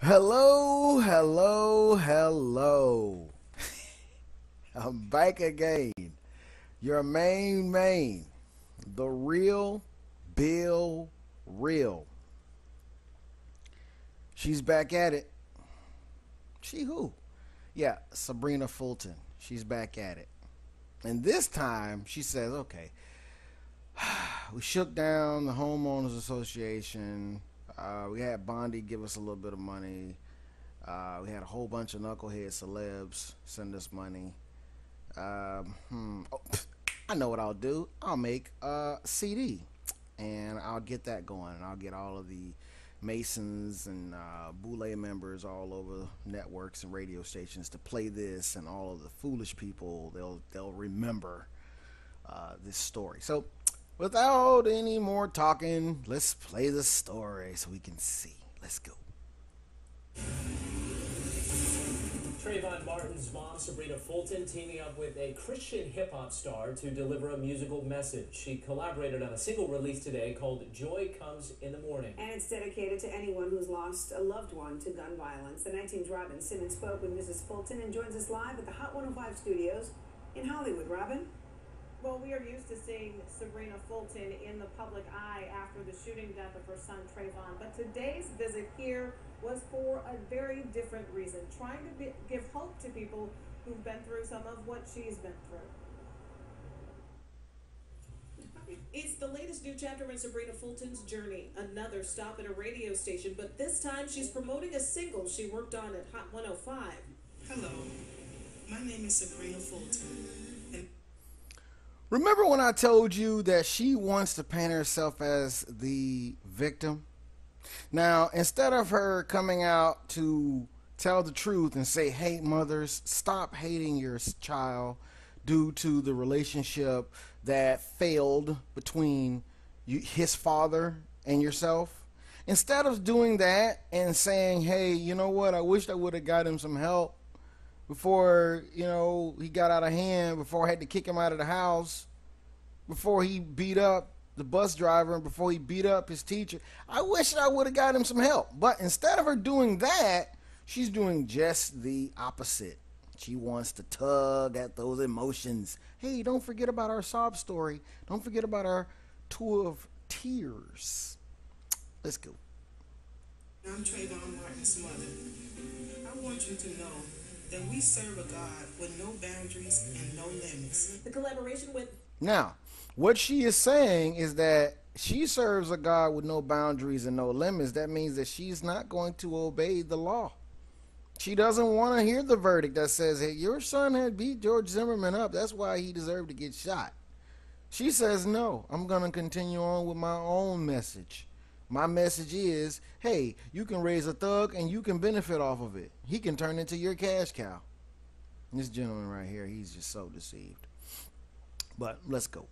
Hello, hello, hello. I'm back again. Your main, the real Bill Real. She's back at it. She who? Yeah, Sybrina Fulton. She's back at it. And this time she says, okay, we shook down the homeowners association. We had Bondi give us a little bit of money. We had a whole bunch of knucklehead celebs send us money. Oh, I know what I'll do. I'll make a CD, and I'll get that going, and I'll get all of the Masons and Boule members all over networks and radio stations to play this, and all of the foolish people they'll remember this story. So, without any more talking, let's play the story so we can see. Let's go. Trayvon Martin's mom, Sybrina Fulton, teaming up with a Christian hip-hop star to deliver a musical message. She collaborated on a single released today called Joy Comes in the Morning. And it's dedicated to anyone who's lost a loved one to gun violence. The 19's Robin Simmons spoke with Mrs. Fulton and joins us live at the Hot 105 studios in Hollywood. Robin? Well, we are used to seeing Sybrina Fulton in the public eye after the shooting death of her son Trayvon, but today's visit here was for a very different reason, trying to give hope to people who've been through some of what she's been through. It's the latest new chapter in Sybrina Fulton's journey, another stop at a radio station, but this time she's promoting a single she worked on at Hot 105. Hello, my name is Sybrina Fulton. Remember when I told you that she wants to paint herself as the victim? Now, instead of her coming out to tell the truth and say, hey, mothers, stop hating your child due to the relationship that failed between his father and yourself, instead of doing that and saying, hey, you know what, I wish I would have got him some help before, he got out of hand, before I had to kick him out of the house, before he beat up the bus driver, and before he beat up his teacher. I wish I would have got him some help. But instead of her doing that, she's doing just the opposite. She wants to tug at those emotions. Hey, don't forget about our sob story. Don't forget about our tour of tears. Let's go. I'm Trayvon Martin's mother. I want you to know that we serve a God with no boundaries and no limits. The collaboration with... Now, what she is saying is that she serves a God with no boundaries and no limits. That means that she's not going to obey the law. She doesn't want to hear the verdict that says, hey, your son had beat George Zimmerman up. That's why he deserved to get shot. She says, no, I'm going to continue on with my own message. My message is, hey, you can raise a thug and you can benefit off of it. He can turn into your cash cow. And this gentleman right here, he's just so deceived. But let's go.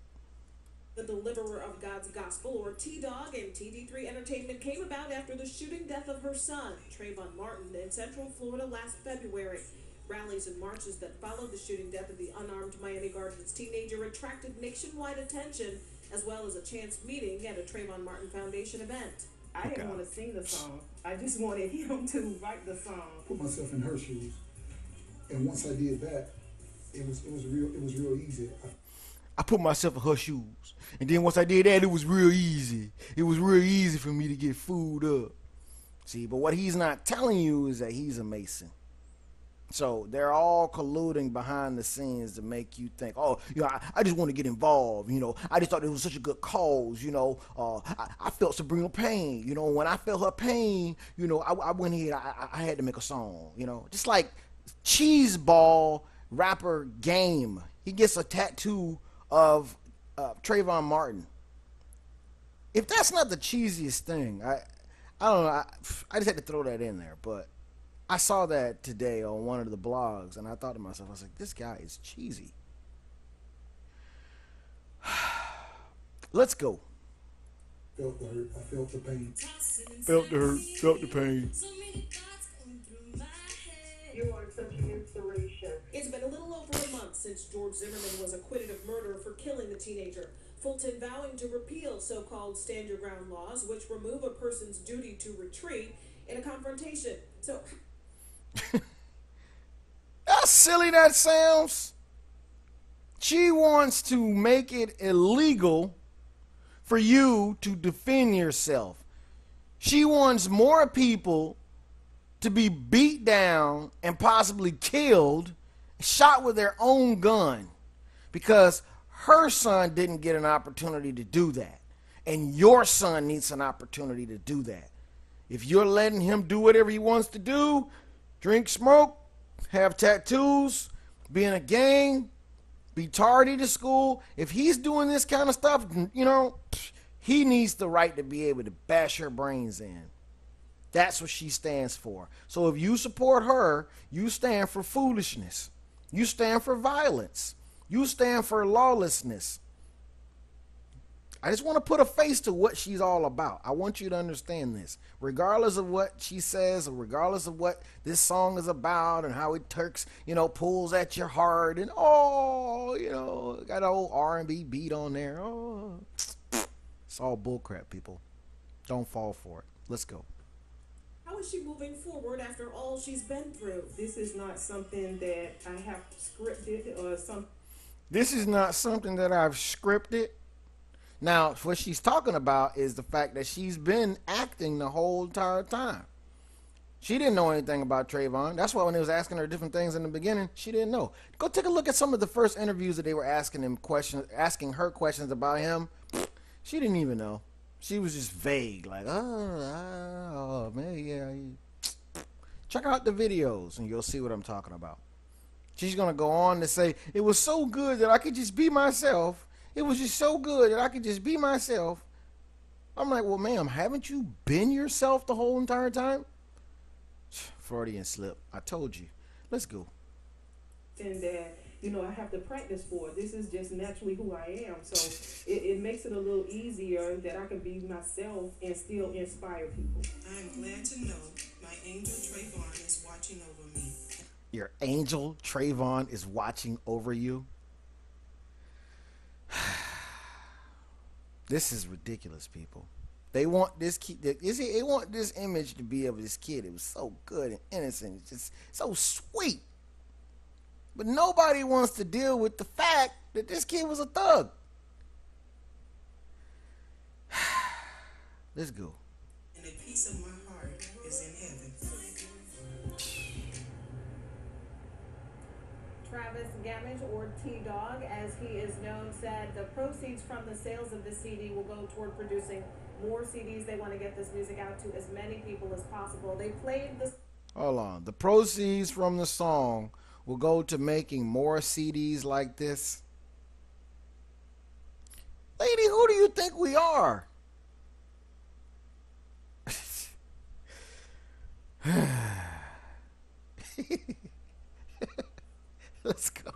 The deliverer of God's gospel, or T-Dog, and TD3 Entertainment came about after the shooting death of her son, Trayvon Martin, in Central Florida last February. Rallies and marches that followed the shooting death of the unarmed Miami Gardens teenager attracted nationwide attention, as well as a chance meeting at a Trayvon Martin Foundation event. I didn't want to sing the song. I just wanted him to write the song. Put myself in her shoes, and once I did that, it was real easy. I put myself in her shoes, and then once I did that, it was real easy. It was real easy for me to get food up. See, but what he's not telling you is that he's a Mason. So they're all colluding behind the scenes to make you think, oh, I just want to get involved. I just thought it was such a good cause. I felt Sybrina pain. When I felt her pain, I went ahead. I had to make a song. Just like Cheeseball rapper Game. He gets a tattoo of Trayvon Martin. If that's not the cheesiest thing, I don't know. I just had to throw that in there, but I saw that today on one of the blogs, and I thought to myself, I was like, this guy is cheesy. Let's go. Felt the hurt. I felt the pain. Felt the hurt. Felt the pain. You are such an inspiration. It's been a little over a month since George Zimmerman was acquitted of murder for killing the teenager. Fulton vowing to repeal so-called stand-your-ground laws, which remove a person's duty to retreat in a confrontation. So How silly that sounds. She wants to make it illegal for you to defend yourself. She wants more people to be beat down and possibly killed, shot with their own gun, because her son didn't get an opportunity to do that. And your son needs an opportunity to do that. If you're letting him do whatever he wants to do, drink, smoke, have tattoos, be in a gang, be tardy to school, if he's doing this kind of stuff, he needs the right to be able to bash her brains in. That's what she stands for. So if you support her, you stand for foolishness. You stand for violence. You stand for lawlessness. I just want to put a face to what she's all about. I want you to understand this. Regardless of what she says, or regardless of what this song is about and how it pulls at your heart and got an old R&B beat on there. Oh, it's all bullcrap, people. Don't fall for it. Let's go. how is she moving forward after all she's been through? This is not something that I have scripted or something. This is not something that I've scripted. Now, what she's talking about is the fact that she's been acting the whole entire time. She didn't know anything about Trayvon. That's why when they was asking her different things in the beginning, she didn't know. Go take a look at some of the first interviews that they were asking her questions about him. She didn't even know. She was just vague, like, oh man, yeah. Check out the videos and you'll see what I'm talking about. She's gonna go on to say, it was so good that I could just be myself. It was just so good that I could just be myself. I'm like, well, ma'am, haven't you been yourself the whole entire time? Freudian slip. I told you. Let's go. And that, I have to practice for it. This is just naturally who I am. So it makes it a little easier that I can be myself and still inspire people. I'm glad to know my angel Trayvon is watching over me. Your angel Trayvon is watching over you? This is ridiculous, people. They want this kid. They want this image to be of this kid. It was so good and innocent. It's just so sweet. But nobody wants to deal with the fact that this kid was a thug. Let's go. And the peace of my heart is in heaven. Travis Gamage, or T-Dog, as he is known, said the proceeds from the sales of the CD will go toward producing more CDs. They want to get this music out to as many people as possible. They played this. Hold on. The proceeds from the song will go to making more CDs like this. Lady, who do you think we are? Let's go.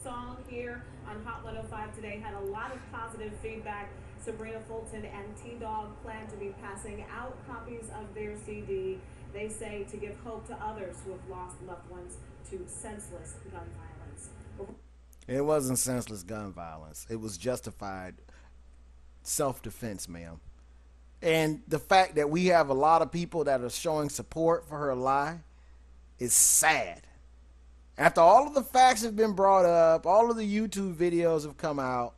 Song here on Hot 105 today had a lot of positive feedback. Sybrina, Fulton, and T-Dog plan to be passing out copies of their CD. They say to give hope to others who have lost loved ones to senseless gun violence. It wasn't senseless gun violence. It was justified self-defense, ma'am. And the fact that we have a lot of people that are showing support for her lie is sad. After all of the facts have been brought up, all of the YouTube videos have come out,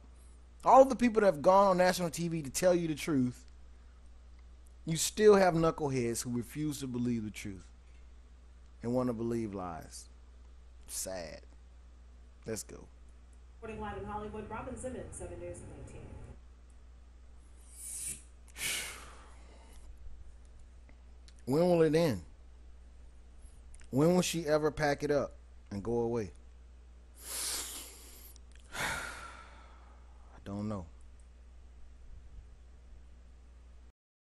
all of the people that have gone on national TV to tell you the truth, you still have knuckleheads who refuse to believe the truth and want to believe lies. Sad. Let's go. Reporting live in Hollywood, Robin Simmons, 7 News and 19. When will it end? When will she ever pack it up and go away? I don't know.